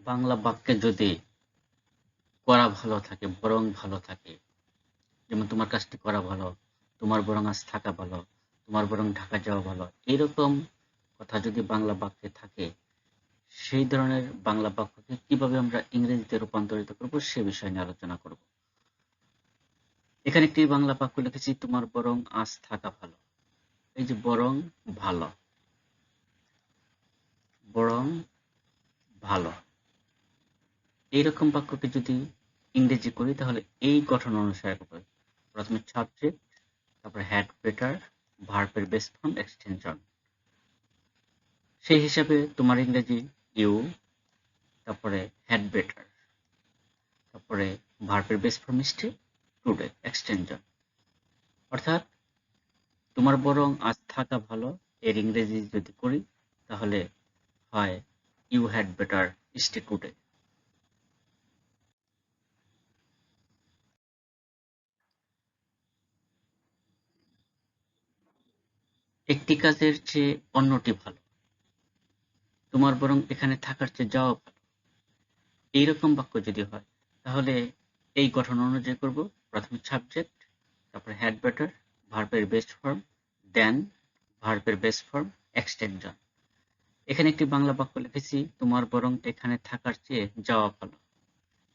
বাংলা বাক্যে যদি করা ভালো থাকে, বরং ভালো থাকে, যেমন তোমার কাজটি করা ভালো, তোমার বরং আজ থাকা ভালো, তোমার বরং ঢাকা যাওয়া ভালো, এরকম কথা যদি বাংলা বাক্যে থাকে, সেই ধরনের বাংলা বাক্যকে কিভাবে আমরা ইংরেজিতে রূপান্তরিত করব সে বিষয় নিয়ে আলোচনা করব। এখানে একটি বাংলা বাক্য লিখেছি, তোমার বরং আজ থাকা ভালো। এই যে বরং ভালো, বরং ভালো, এইরকম বাক্যকে যদি ইংরেজি করি তাহলে এই গঠন অনুসারে হবে। প্রথমে সাবজেক্ট, তারপরে হ্যাড বেটার, ভার্বের বেস ফর্ম এক্সটেনশন। সেই হিসাবে তোমার ইংরেজি ইউ, তারপরে হ্যাড বেটার, তারপরে ভার্বের বেস ফর্ম ইস্টে টুডে এক্সটেনশন। অর্থাৎ তোমার বরং আজ থাকা ভালো এর ইংরেজি যদি করি তাহলে হয় you had better stay today. একটি কাজের চেয়ে অন্যটি ভালো, তোমার বরং এখানে থাকার চেয়ে যাওয়া ভালো, এইরকম বাক্য যদি হয় তাহলে এই গঠন অনুযায়ী করব। প্রথমে সাবজেক্ট, তারপরে হ্যাড বেটার, ভার্বের বেস ফর্ম, দেন ভার্বের বেস ফর্ম এক্সটেনশন। এখানে একটি বাংলা বাক্য লিখেছি, তোমার বরং এখানে থাকার চেয়ে যাওয়া ভালো।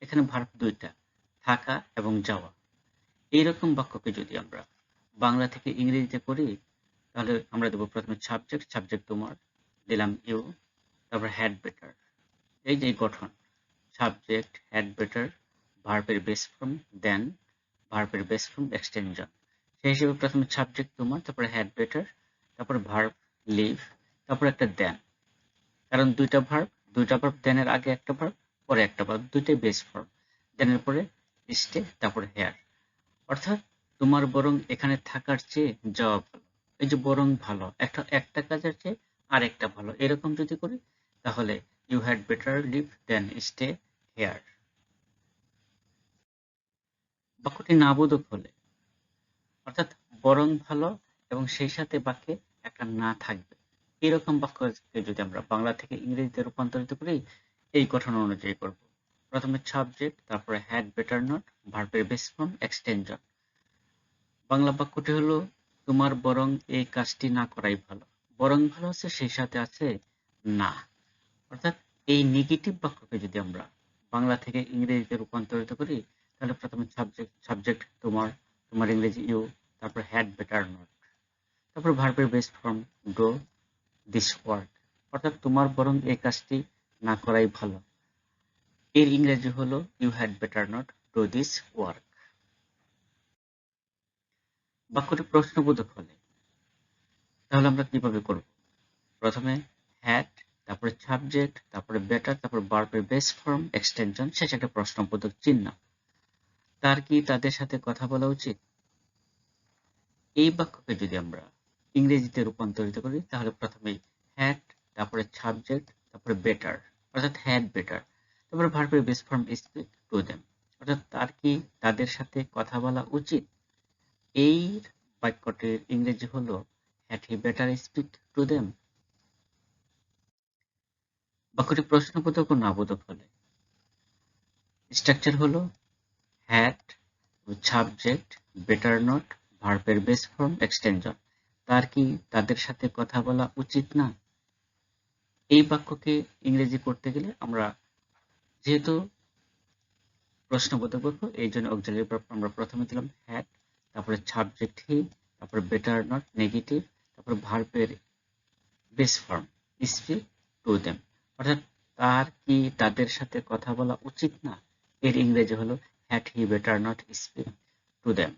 এখানে ভার্ব দুইটা, থাকা এবং যাওয়া। এইরকম বাক্যকে যদি আমরা বাংলা থেকে ইংরেজিতে করি তাহলে আমরা দেবো প্রথমে সাবজেক্ট, সাবজেক্ট তোমার, দিলাম ইউ, তারপর হ্যাড বেটার। এই যে গঠন, সাবজেক্ট, হ্যাড বেটার, ভার্বের বেস ফর্ম, দেন ভার্বের বেস ফর্ম এক্সটেনশন। সেই হিসেবে প্রথমে সাবজেক্ট তোমার, তারপরে হ্যাড বেটার, তারপর ভার্ব লিভ, তারপর একটা দেন। কারণ দুইটা ভার্ব দেনের আগে একটা ভার্ব, পরে একটা ভার্ব, দুইটাই বেস ফর্ম। দেনের পরে স্টে, তারপরে হেয়ার। অর্থাৎ তোমার বরং এখানে থাকার চেয়ে যাওয়া ভালো। এই যে বরং ভালো, একটা কাজের চেয়ে আরেকটা ভালো, এরকম যদি করি তাহলে you had better leave then stay here. বাক্যটি নাবোধক হলে, অর্থাৎ বরং ভালো এবং সেই সাথে বাক্যে একটা না থাকবে, এরকম বাক্যকে যদি আমরা বাংলা থেকে ইংরেজিতে রূপান্তরিত করি এই গঠন অনুযায়ী করব। প্রথমে সাবজেক্ট, তারপরে হ্যাড বেটার নট, ভার্বের বেস ফর্ম এক্সটেনশন। বাংলা বাক্যটি হলো, তোমার বরং এই কাজটি না করাই ভালো। বরং ভালো হচ্ছে সেই সাথে আছে না। অর্থাৎ এই নেগেটিভ বাক্যকে যদি আমরা বাংলা থেকে ইংরেজিতে রূপান্তরিত করি তাহলে প্রথমে সাবজেক্ট তোমার, তোমার ইংরেজি ইউ, তারপর হ্যাড বেটার নট, তারপর ভার্বের base form do this work. অর্থাৎ তোমার বরং এই কাজটি না করাই ভালো, এর ইংরেজি হলো you had better not do this work. বাক্যটি প্রশ্নবোধক হলে তাহলে আমরা কিভাবে করব? প্রথমে হ্যাড, তারপরে সাবজেক্ট, তারপরে বেটার, তারপর ভার্বের বেস ফর্ম এক্সটেনশন, শেষে একটা প্রশ্নবোধক চিহ্ন। তার কি তাদের সাথে কথা বলা উচিত? এই বাক্যকে যদি আমরা ইংরেজিতে রূপান্তরিত করি তাহলে প্রথমে হ্যাড, তারপরে সাবজেক্ট, তারপরে বেটার, অর্থাৎ হ্যাড বেটার, তারপরে ভার্বের base form speak to them, অর্থাৎ তার কি তাদের সাথে কথা বলা উচিত। এই বাক্যটির ইংরেজি হলো had he better speak to them. বাক্যটি প্রশ্নবোধক ও নাবোধক হলে স্ট্রাকচার হলো হ্যাড, সাবজেক্ট, বেটার নট, ভার্বের বেস ফর্ম এক্সটেনশন। তার কি তাদের সাথে কথা বলা উচিত না? এই বাক্যকে ইংরেজি করতে গেলে আমরা যেহেতু প্রশ্নবোধক বাক্য এই জন্য অক্সিলারি ভার্ব আমরা প্রথমে দিলাম হ্যাড, তারপরে সাবজেক্ট হি, তারপরে বেটার নট নেগেটিভ, তারপরে ভার্বের base form speak to them. অর্থাৎ তার কি তাদের সাথে কথা বলা উচিত না, এর ইংরেজি হলো had he better not speak to them.